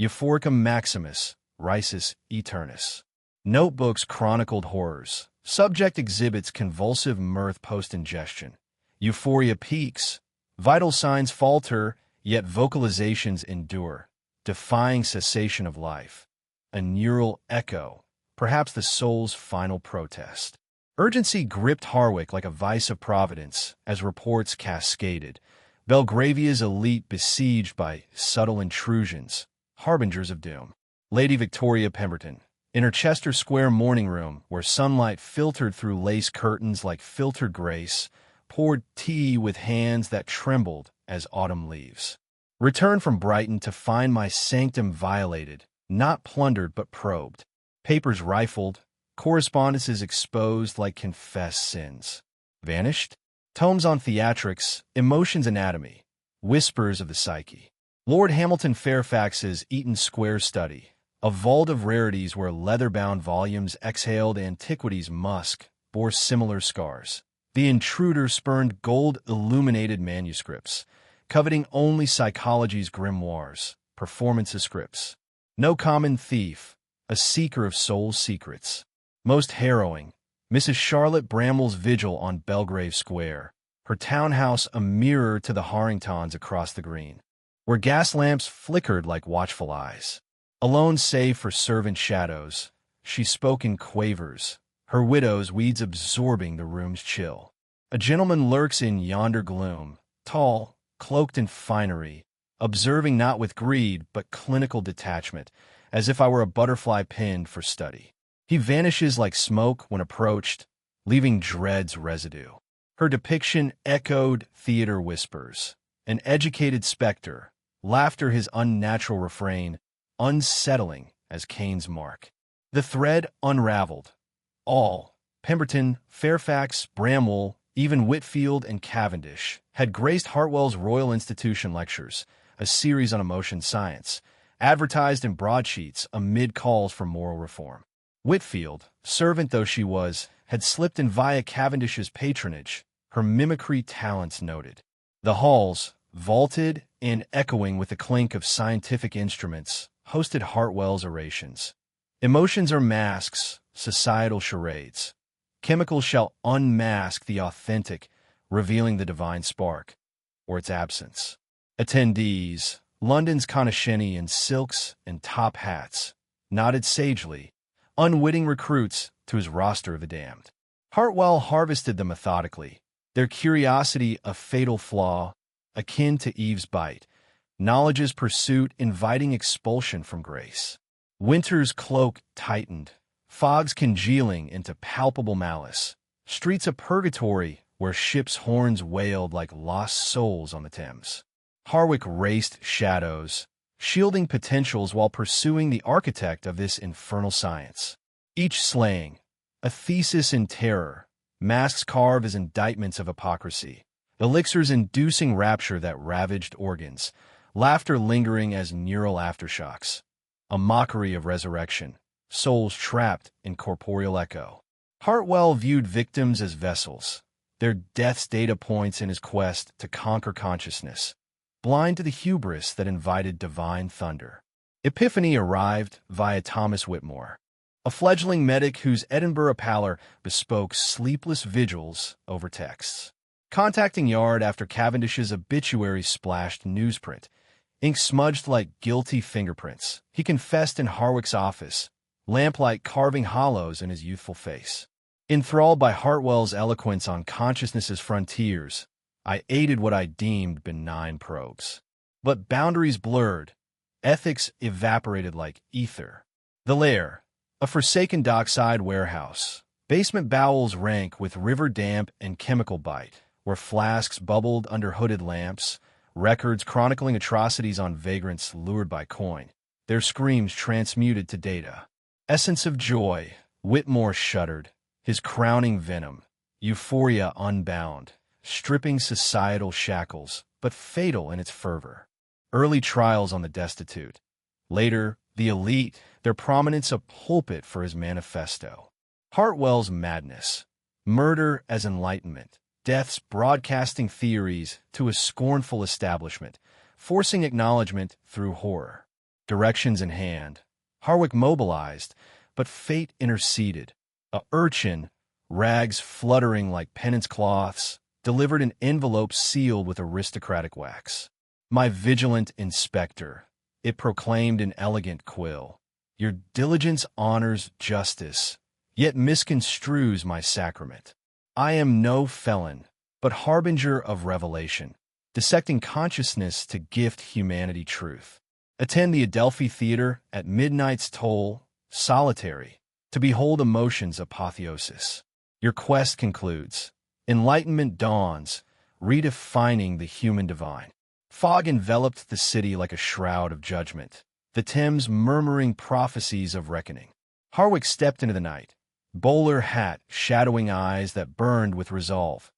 Euphoricum maximus, risus aeternus. Notebooks chronicled horrors. Subject exhibits convulsive mirth post-ingestion. Euphoria peaks. Vital signs falter, yet vocalizations endure, defying cessation of life. A neural echo, perhaps the soul's final protest. Urgency gripped Harwick like a vice of providence as reports cascaded. Belgravia's elite besieged by subtle intrusions, harbingers of doom. Lady Victoria Pemberton, in her Chester Square morning room, where sunlight filtered through lace curtains like filtered grace, poured tea with hands that trembled as autumn leaves. Returned from Brighton to find my sanctum violated, not plundered but probed. Papers rifled, correspondences exposed like confessed sins. Vanished? Tomes on theatrics, emotions anatomy, whispers of the psyche. Lord Hamilton Fairfax's Eaton Square study, a vault of rarities where leather-bound volumes exhaled antiquity's musk, bore similar scars. The intruder spurned gold-illuminated manuscripts, coveting only psychology's grimoires, performances scripts. No common thief, a seeker of soul's secrets. Most harrowing, Mrs. Charlotte Bramwell's vigil on Belgrave Square, her townhouse a mirror to the Harringtons across the green, where gas lamps flickered like watchful eyes. Alone save for servant shadows, she spoke in quavers, her widow's weeds absorbing the room's chill. A gentleman lurks in yonder gloom, tall, cloaked in finery, observing not with greed but clinical detachment, as if I were a butterfly pinned for study. He vanishes like smoke when approached, leaving dread's residue. Her depiction echoed theater whispers, an educated specter, laughter his unnatural refrain, unsettling as Cain's mark. The thread unraveled. All, Pemberton, Fairfax, Bramwell, even Whitfield and Cavendish, had graced Hartwell's Royal Institution lectures, a series on emotion science, advertised in broadsheets amid calls for moral reform. Whitfield, servant though she was, had slipped in via Cavendish's patronage, her mimicry talents noted. The halls, vaulted and echoing with the clink of scientific instruments, hosted Hartwell's orations. Emotions are masks, societal charades. Chemicals shall unmask the authentic, revealing the divine spark, or its absence. Attendees, London's Conoscenti in silks and top hats, nodded sagely, unwitting recruits to his roster of the damned. Hartwell harvested them methodically, their curiosity a fatal flaw, akin to Eve's bite, knowledge's pursuit inviting expulsion from grace. Winter's cloak tightened, fogs congealing into palpable malice, streets of purgatory where ships' horns wailed like lost souls on the Thames. Harwick raced shadows, shielding potentials while pursuing the architect of this infernal science. Each slaying, a thesis in terror, masks carved as indictments of hypocrisy, elixirs inducing rapture that ravaged organs, laughter lingering as neural aftershocks, a mockery of resurrection, souls trapped in corporeal echo. Hartwell viewed victims as vessels, their deaths data points in his quest to conquer consciousness, blind to the hubris that invited divine thunder. Epiphany arrived via Thomas Whitmore, a fledgling medic whose Edinburgh pallor bespoke sleepless vigils over texts. Contacting Yard after Cavendish's obituary splashed newsprint, ink smudged like guilty fingerprints, he confessed in Harwick's office, lamplight carving hollows in his youthful face. Enthralled by Hartwell's eloquence on consciousness's frontiers, I aided what I deemed benign probes. But boundaries blurred, ethics evaporated like ether. The Lair, a forsaken dockside warehouse, basement bowels rank with river damp and chemical bite, where flasks bubbled under hooded lamps, records chronicling atrocities on vagrants lured by coin, their screams transmuted to data. Essence of joy, Whitmore shuddered, his crowning venom, euphoria unbound, stripping societal shackles, but fatal in its fervor. Early trials on the destitute. Later, the elite, their prominence a pulpit for his manifesto. Hartwell's madness. Murder as enlightenment. Death's broadcasting theories to a scornful establishment, forcing acknowledgement through horror. Directions in hand. Harwick mobilized, but fate interceded. A urchin, rags fluttering like penance cloths, delivered an envelope sealed with aristocratic wax. My vigilant inspector, it proclaimed in elegant quill. Your diligence honors justice, yet misconstrues my sacrament. I am no felon, but harbinger of revelation, dissecting consciousness to gift humanity truth. Attend the Adelphi Theater at midnight's toll, solitary, to behold emotion's apotheosis. Your quest concludes. Enlightenment dawns, redefining the human divine. Fog enveloped the city like a shroud of judgment, the Thames murmuring prophecies of reckoning. Harwick stepped into the night, bowler hat shadowing eyes that burned with resolve.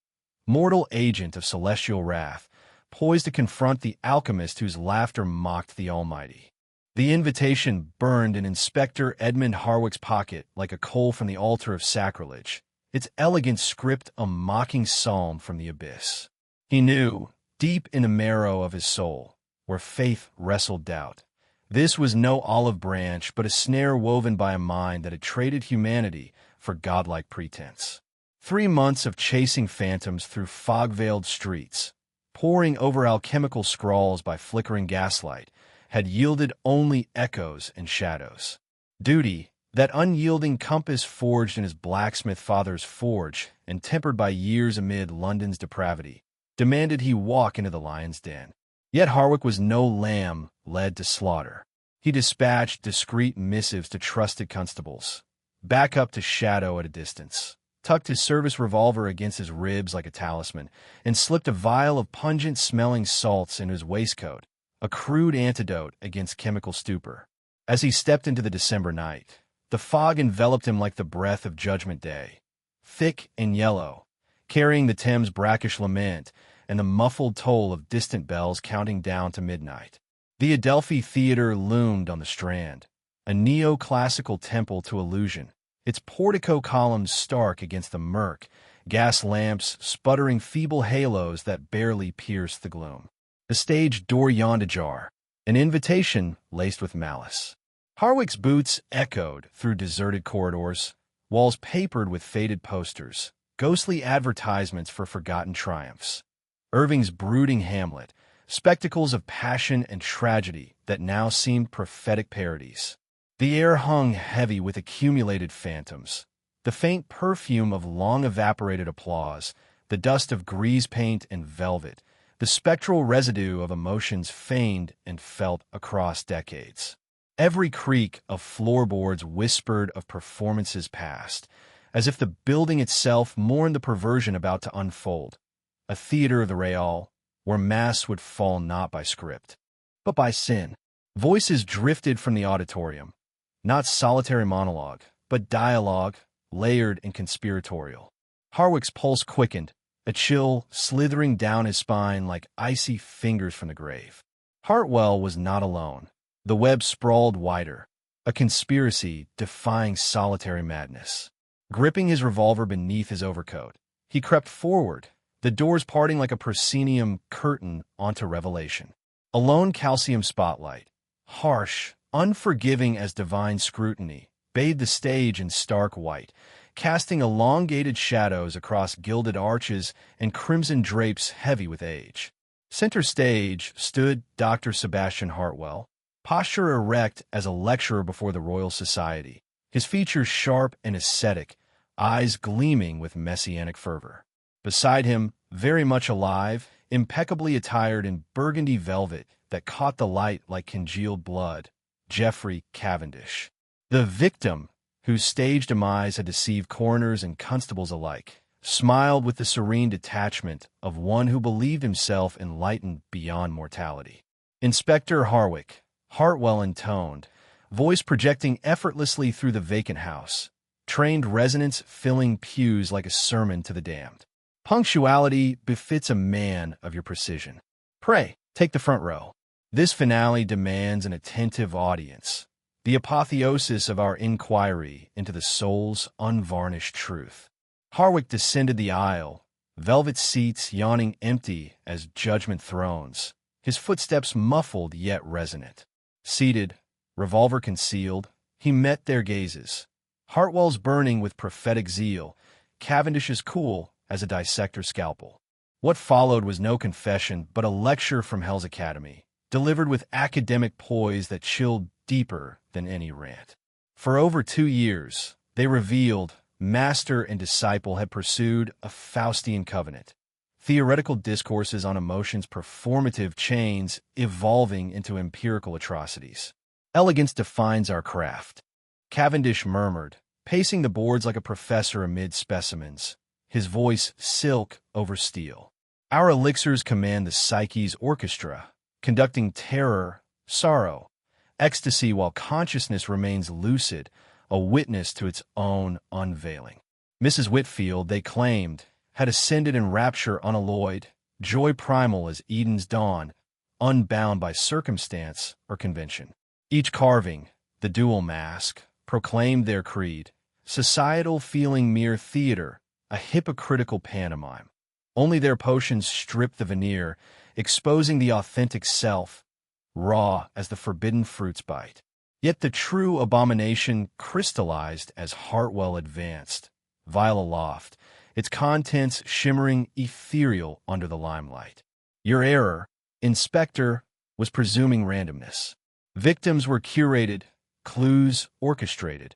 Mortal agent of celestial wrath, poised to confront the alchemist whose laughter mocked the Almighty. The invitation burned in Inspector Edmund Harwick's pocket like a coal from the altar of sacrilege, its elegant script a mocking psalm from the abyss. He knew, deep in the marrow of his soul, where faith wrestled doubt, this was no olive branch but a snare woven by a mind that had traded humanity for godlike pretense. 3 months of chasing phantoms through fog-veiled streets, poring over alchemical scrawls by flickering gaslight, had yielded only echoes and shadows. Duty, that unyielding compass forged in his blacksmith father's forge and tempered by years amid London's depravity, demanded he walk into the lion's den. Yet Harwick was no lamb led to slaughter. He dispatched discreet missives to trusted constables, back up to shadow at a distance, tucked his service revolver against his ribs like a talisman, and slipped a vial of pungent-smelling salts in his waistcoat, a crude antidote against chemical stupor. As he stepped into the December night, the fog enveloped him like the breath of Judgment Day, thick and yellow, carrying the Thames' brackish lament and the muffled toll of distant bells counting down to midnight. The Adelphi Theater loomed on the Strand, a neoclassical temple to illusion, its portico columns stark against the murk, gas lamps sputtering feeble halos that barely pierced the gloom. The stage door yawned ajar, an invitation laced with malice. Harwick's boots echoed through deserted corridors, walls papered with faded posters, ghostly advertisements for forgotten triumphs. Irving's brooding Hamlet, spectacles of passion and tragedy that now seemed prophetic parodies. The air hung heavy with accumulated phantoms, the faint perfume of long-evaporated applause, the dust of grease paint and velvet, the spectral residue of emotions feigned and felt across decades. Every creak of floorboards whispered of performances past, as if the building itself mourned the perversion about to unfold. A theater of the Real, where mass would fall not by script, but by sin. Voices drifted from the auditorium, not solitary monologue, but dialogue, layered and conspiratorial. Harwick's pulse quickened, a chill slithering down his spine like icy fingers from the grave. Hartwell was not alone. The web sprawled wider, a conspiracy defying solitary madness. Gripping his revolver beneath his overcoat, he crept forward, the doors parting like a proscenium curtain onto revelation. A lone calcium spotlight, harsh, unforgiving as divine scrutiny, bathed the stage in stark white, casting elongated shadows across gilded arches and crimson drapes heavy with age. Center stage stood Dr. Sebastian Hartwell, posture erect as a lecturer before the Royal Society, his features sharp and ascetic, eyes gleaming with messianic fervor. Beside him, very much alive, impeccably attired in burgundy velvet that caught the light like congealed blood, Geoffrey Cavendish. The victim, whose stage demise had deceived coroners and constables alike, smiled with the serene detachment of one who believed himself enlightened beyond mortality. Inspector Harwick, Hartwell intoned, voice projecting effortlessly through the vacant house, trained resonance filling pews like a sermon to the damned. Punctuality befits a man of your precision. Pray, take the front row. This finale demands an attentive audience, the apotheosis of our inquiry into the soul's unvarnished truth. Harwick descended the aisle, velvet seats yawning empty as judgment thrones, his footsteps muffled yet resonant. Seated, revolver concealed, he met their gazes. Hartwell's burning with prophetic zeal, Cavendish's cool as a dissector's scalpel. What followed was no confession, but a lecture from Hell's Academy, delivered with academic poise that chilled deeper than any rant. For over 2 years, they revealed, master and disciple had pursued a Faustian covenant, theoretical discourses on emotion's performative chains evolving into empirical atrocities. Elegance defines our craft, Cavendish murmured, pacing the boards like a professor amid specimens, his voice silk over steel. Our elixirs command the psyche's orchestra, conducting terror, sorrow, ecstasy while consciousness remains lucid, a witness to its own unveiling. Mrs. Whitfield, they claimed, had ascended in rapture unalloyed, joy primal as Eden's dawn, unbound by circumstance or convention. Each carving, the dual mask, proclaimed their creed, societal feeling mere theater, a hypocritical pantomime. Only their potions stripped the veneer, exposing the authentic self, raw as the forbidden fruit's bite. Yet the true abomination crystallized as Hartwell advanced, vial aloft, its contents shimmering ethereal under the limelight. Your error, Inspector, was presuming randomness. Victims were curated, clues orchestrated,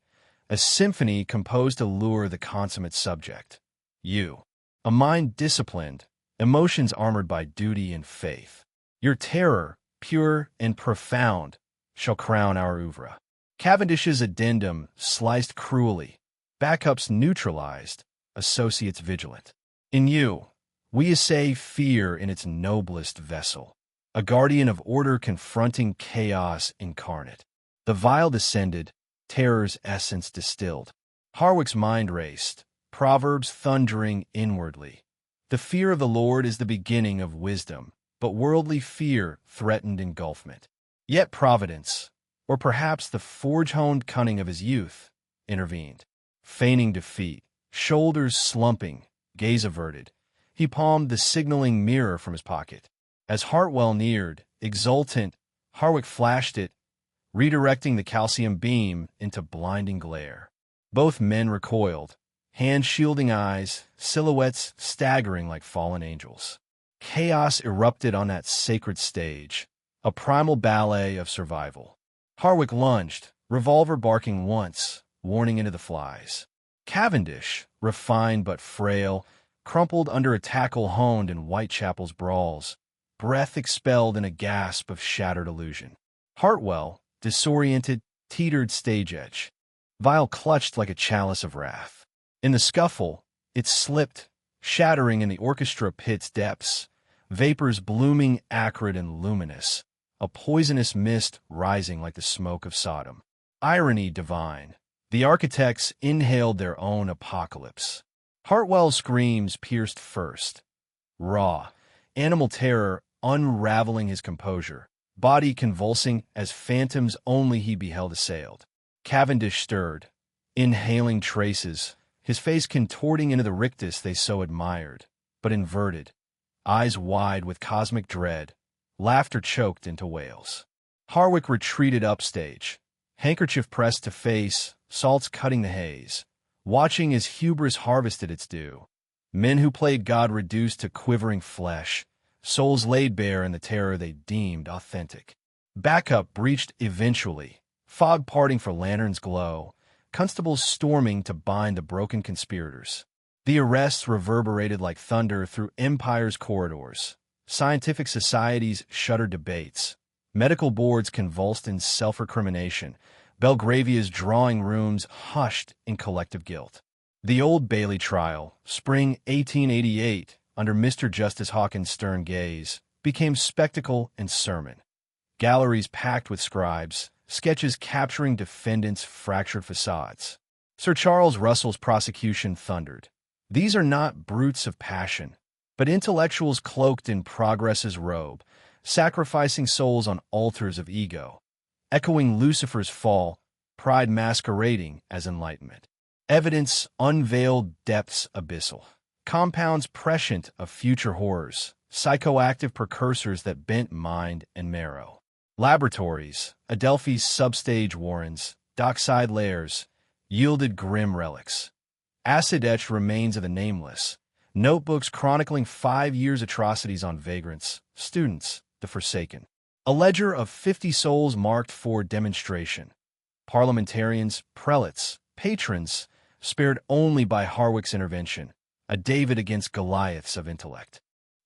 a symphony composed to lure the consummate subject. You, a mind disciplined, emotions armored by duty and faith. Your terror, pure and profound, shall crown our oeuvre. Cavendish's addendum sliced cruelly, backups neutralized, associates vigilant. In you, we essay fear in its noblest vessel, a guardian of order confronting chaos incarnate. The vial descended, terror's essence distilled. Harwick's mind raced, proverbs thundering inwardly. The fear of the Lord is the beginning of wisdom, but worldly fear threatened engulfment. Yet providence, or perhaps the forge-honed cunning of his youth, intervened. Feigning defeat, shoulders slumping, gaze averted, he palmed the signaling mirror from his pocket. As Hartwell neared, exultant, Harwick flashed it, redirecting the calcium beam into blinding glare. Both men recoiled, hands shielding eyes, silhouettes staggering like fallen angels. Chaos erupted on that sacred stage, a primal ballet of survival. Harwick lunged, revolver barking once, warning into the flies. Cavendish, refined but frail, crumpled under a tackle honed in Whitechapel's brawls, breath expelled in a gasp of shattered illusion. Hartwell, disoriented, teetered stage edge. Vial clutched like a chalice of wrath. In the scuffle, it slipped, shattering in the orchestra pit's depths, vapors blooming acrid and luminous, a poisonous mist rising like the smoke of Sodom. Irony divine. The architects inhaled their own apocalypse. Hartwell's screams pierced first. Raw, animal terror unraveling his composure, body convulsing as phantoms only he beheld assailed. Cavendish stirred, inhaling traces, his face contorting into the rictus they so admired, but inverted, eyes wide with cosmic dread, laughter choked into wails. Harwick retreated upstage, handkerchief pressed to face, salts cutting the haze, watching as hubris harvested its due. Men who played God reduced to quivering flesh, souls laid bare in the terror they deemed authentic. Backup breached eventually, fog parting for lanterns' glow, constables storming to bind the broken conspirators. The arrests reverberated like thunder through empire's corridors. Scientific societies shuttered debates. Medical boards convulsed in self-recrimination. Belgravia's drawing rooms hushed in collective guilt. The Old Bailey trial, spring 1888, under Mr. Justice Hawkins' stern gaze, became spectacle and sermon. Galleries packed with scribes, sketches capturing defendants' fractured facades. Sir Charles Russell's prosecution thundered. These are not brutes of passion, but intellectuals cloaked in progress's robe, sacrificing souls on altars of ego. Echoing Lucifer's fall, pride masquerading as enlightenment. Evidence unveiled depths abyssal. Compounds prescient of future horrors, psychoactive precursors that bent mind and marrow. Laboratories, Adelphi's substage warrens, dockside lairs, yielded grim relics. Acid-etched remains of the nameless, notebooks chronicling 5 years' atrocities on vagrants, students, the forsaken. A ledger of 50 souls marked for demonstration. Parliamentarians, prelates, patrons, spared only by Harwick's intervention, a David against Goliaths of intellect.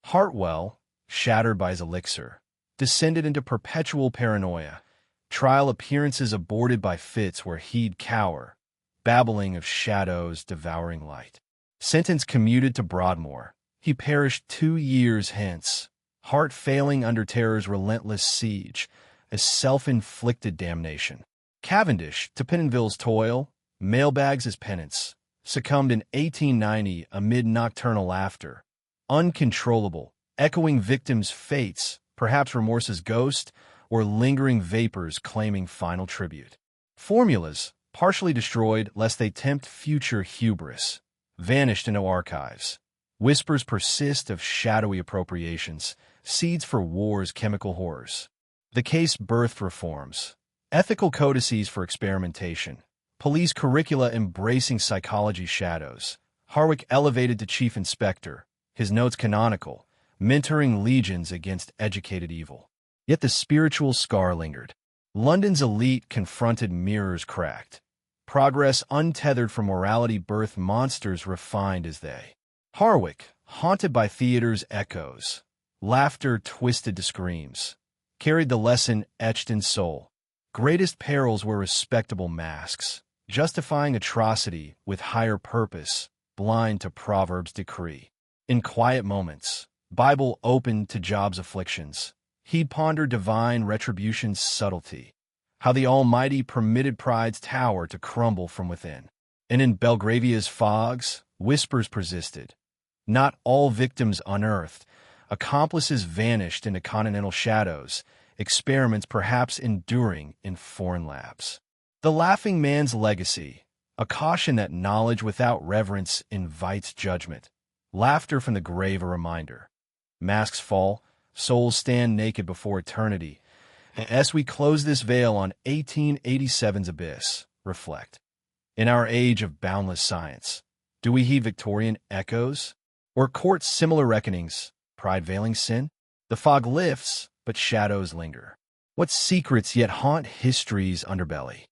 Hartwell, shattered by his elixir, descended into perpetual paranoia, trial appearances aborted by fits where he'd cower, babbling of shadows devouring light. Sentence commuted to Broadmoor, he perished 2 years hence, heart failing under terror's relentless siege, a self-inflicted damnation. Cavendish, to Pentonville's toil, mailbags as penance, succumbed in 1890 amid nocturnal laughter, uncontrollable, echoing victims' fates, perhaps remorse's ghost, or lingering vapors claiming final tribute. Formulas, partially destroyed lest they tempt future hubris, vanished into archives. Whispers persist of shadowy appropriations, seeds for war's chemical horrors. The case birthed reforms, ethical codices for experimentation, police curricula embracing psychology shadows. Harwick elevated to chief inspector, his notes canonical, mentoring legions against educated evil. Yet the spiritual scar lingered. London's elite confronted mirrors cracked. Progress untethered from morality birthed monsters refined as they. Harwick, haunted by theater's echoes, laughter twisted to screams, carried the lesson etched in soul. Greatest perils were respectable masks, justifying atrocity with higher purpose, blind to Proverbs' decree. In quiet moments, Bible opened to Job's afflictions, he'd ponder divine retribution's subtlety, how the Almighty permitted pride's tower to crumble from within. And in Belgravia's fogs, whispers persisted. Not all victims unearthed, accomplices vanished into continental shadows, experiments perhaps enduring in foreign labs. The laughing man's legacy, a caution that knowledge without reverence invites judgment. Laughter from the grave a reminder. Masks fall, souls stand naked before eternity. And as we close this veil on 1887's abyss, reflect. In our age of boundless science, do we heed Victorian echoes? Or court similar reckonings, pride veiling sin? The fog lifts, but shadows linger. What secrets yet haunt history's underbelly?